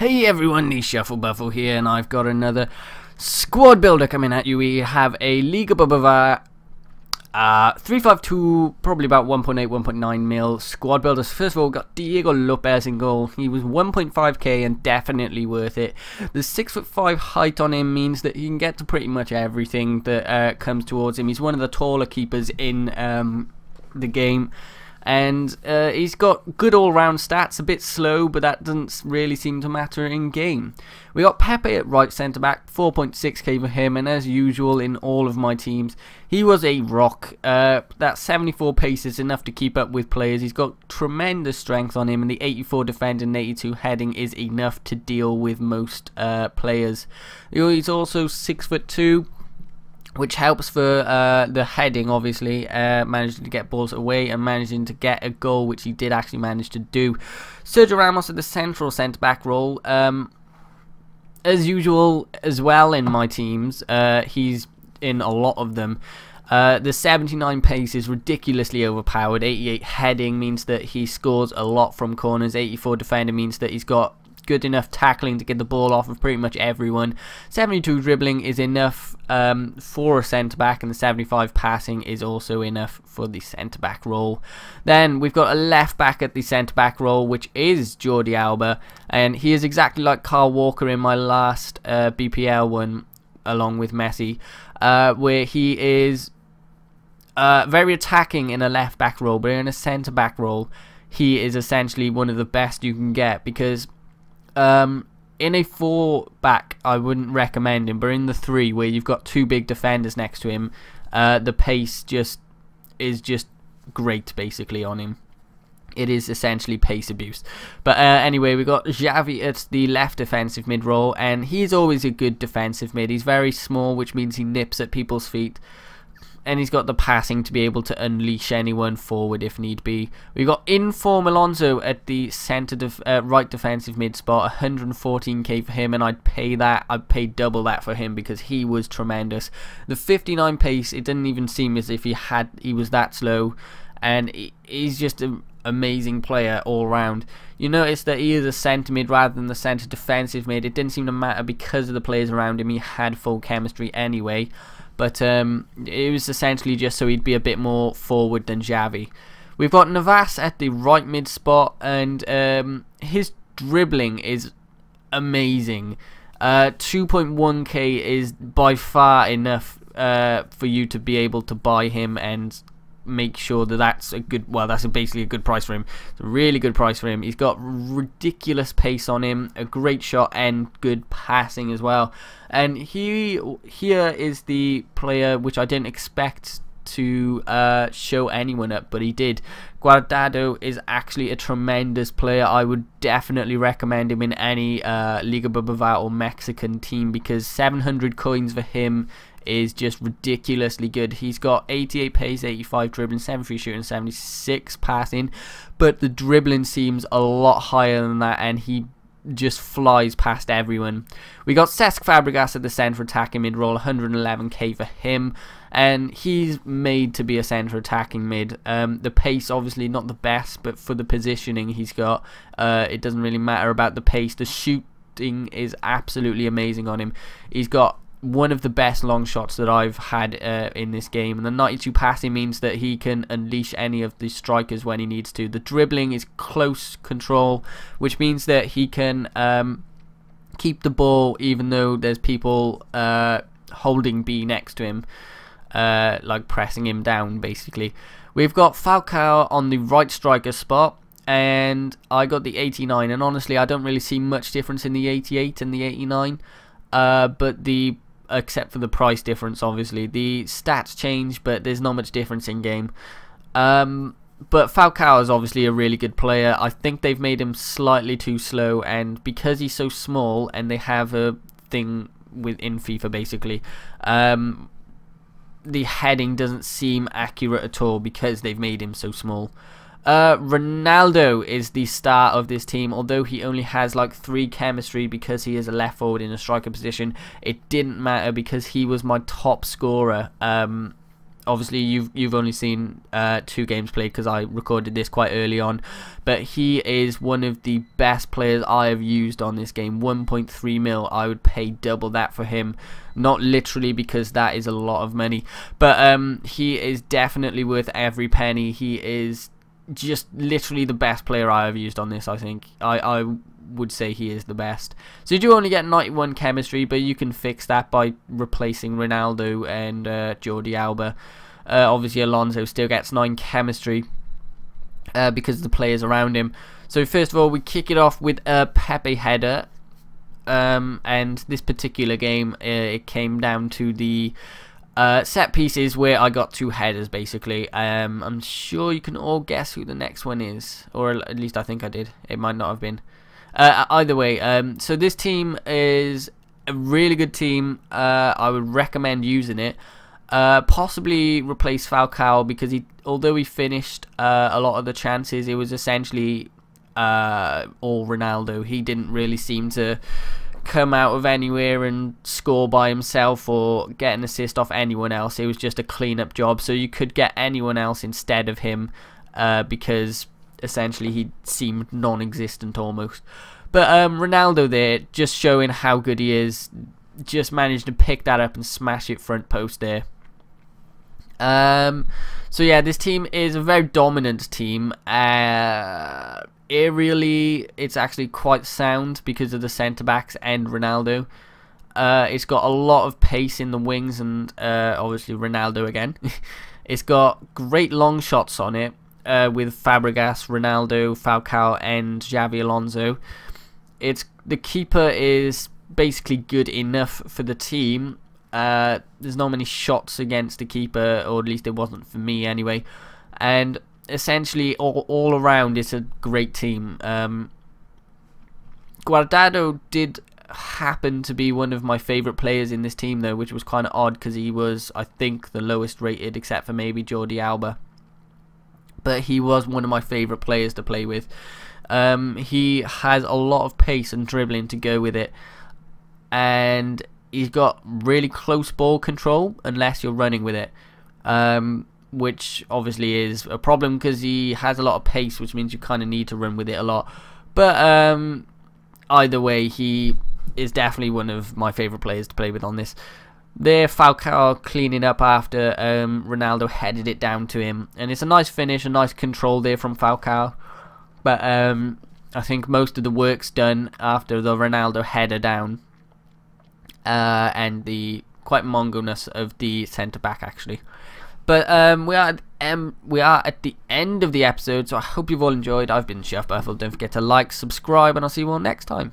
Hey everyone, TheShuffleBuffle here, and I've got another squad builder coming at you. We have a Liga BBVA 352, probably about 1.8, 1.9 mil squad builders. First of all, got Diego Lopez in goal. He was 1.5k and definitely worth it. The 6'5" height on him means that he can get to pretty much everything that comes towards him. He's one of the taller keepers in the game. And he's got good all-round stats, a bit slow, but that doesn't really seem to matter in game. We got Pepe at right centre-back, 4.6k for him, and as usual in all of my teams, he was a rock. That 74 pace is enough to keep up with players. He's got tremendous strength on him, and the 84 defending and 82 heading is enough to deal with most players. He's also 6'2", which helps for the heading, obviously, managing to get balls away and managing to get a goal, which he did actually manage to do. Sergio Ramos at the central centre-back role. As usual, as well in my teams, he's in a lot of them. The 79 pace is ridiculously overpowered. 88 heading means that he scores a lot from corners. 84 defending means that he's got good enough tackling to get the ball off of pretty much everyone. 72 dribbling is enough for a centre-back, and the 75 passing is also enough for the centre-back role. Then we've got a left-back at the centre-back role, which is Jordi Alba, and he is exactly like Kyle Walker in my last BPL one, along with Messi, where he is very attacking in a left-back role, but in a centre-back role, he is essentially one of the best you can get, because in a 4-back, I wouldn't recommend him, but in the 3, where you've got 2 big defenders next to him, the pace is just great, basically, on him. It is essentially pace abuse. But anyway, we've got Xavi at the left defensive mid role, and he's always a good defensive mid. He's very small, which means he nips at people's feet. And he's got the passing to be able to unleash anyone forward if need be. We've got Inform Alonso at the right defensive mid spot, 114k for him, and I'd pay double that for him because he was tremendous. The 59 pace, it didn't even seem as if he was that slow, and he's just an amazing player all round. You notice that he is a centre mid rather than the centre defensive mid. It didn't seem to matter because of the players around him. He had full chemistry anyway. But it was essentially just so he'd be a bit more forward than Xavi. We've got Navas at the right mid spot, and his dribbling is amazing. 2.1k is by far enough for you to be able to buy him and make sure that that's a good, well, that's basically a good price for him. It's a really good price for him. He's got ridiculous pace on him, a great shot, and good passing as well. And here is the player which I didn't expect to show anyone up, but he did. Guardado is actually a tremendous player. I would definitely recommend him in any Liga BBVA or Mexican team, because 700 coins for him is just ridiculously good. He's got 88 pace, 85 dribbling, 73 shooting, 76 passing, but the dribbling seems a lot higher than that, and he just flies past everyone. We got Cesc Fabregas at the centre attacking mid role, 111k for him, and he's made to be a centre attacking mid. The pace obviously not the best, but for the positioning he's got, it doesn't really matter about the pace. The shooting is absolutely amazing on him. He's got one of the best long shots that I've had in this game, and the 92 passing means that he can unleash any of the strikers when he needs to. The dribbling is close control, which means that he can keep the ball even though there's people holding B next to him, like pressing him down basically. We've got Falcao on the right striker spot, and I got the 89, and honestly I don't really see much difference in the 88 and the 89, but except for the price difference, obviously. The stats change, but there's not much difference in game. But Falcao is obviously a really good player. I think they've made him slightly too slow, and because he's so small, and they have a thing within FIFA basically, the heading doesn't seem accurate at all because they've made him so small. Ronaldo is the star of this team, although he only has like 3 chemistry because he is a left forward in a striker position. It didn't matter because he was my top scorer Obviously, you've only seen 2 games played because I recorded this quite early on, but he is one of the best players I have used on this game. 1.3 mil, I would pay double that for him. Not literally, because that is a lot of money, but he is definitely worth every penny. He is just literally the best player I have used on this. I think I would say he is the best. So you do only get 91 chemistry, but you can fix that by replacing Ronaldo and Jordi Alba. Obviously Alonso still gets 9 chemistry because of the players around him. So first of all, we kick it off with a Pepe header, and this particular game it came down to the set pieces where I got 2 headers basically. I'm sure you can all guess who the next one is, or at least I think I did. It might not have been. Either way, so this team is a really good team. I would recommend using it. Possibly replace Falcao, because although he finished a lot of the chances, it was essentially all Ronaldo. He didn't really seem to come out of anywhere and score by himself or get an assist off anyone else. It was just a clean-up job, so you could get anyone else instead of him, because essentially he seemed non-existent almost. But Ronaldo there, just showing how good he is, just managed to pick that up and smash it front post there. So yeah, this team is a very dominant team. Aerially, it's actually quite sound because of the centre-backs and Ronaldo. It's got a lot of pace in the wings, and obviously Ronaldo again. It's got great long shots on it, with Fabregas, Ronaldo, Falcao and Xavi Alonso. The keeper is basically good enough for the team. There's not many shots against the keeper, or at least it wasn't for me anyway. And essentially all around it's a great team. Guardado did happen to be one of my favourite players in this team though, which was kind of odd because he was, I think, the lowest rated except for maybe Jordi Alba. But he was one of my favourite players to play with. He has a lot of pace and dribbling to go with it, and he's got really close ball control unless you're running with it, which obviously is a problem because he has a lot of pace, which means you kind of need to run with it a lot. But either way, he is definitely one of my favourite players to play with on this. There, Falcao cleaning up after Ronaldo headed it down to him, and it's a nice finish, a nice control there from Falcao. But I think most of the work's done after the Ronaldo header down, and the quite mongoness of the centre back actually. But we are at the end of the episode, so I hope you've all enjoyed. I've been TheShuffleBuffle. Don't forget to like, subscribe, and I'll see you all next time.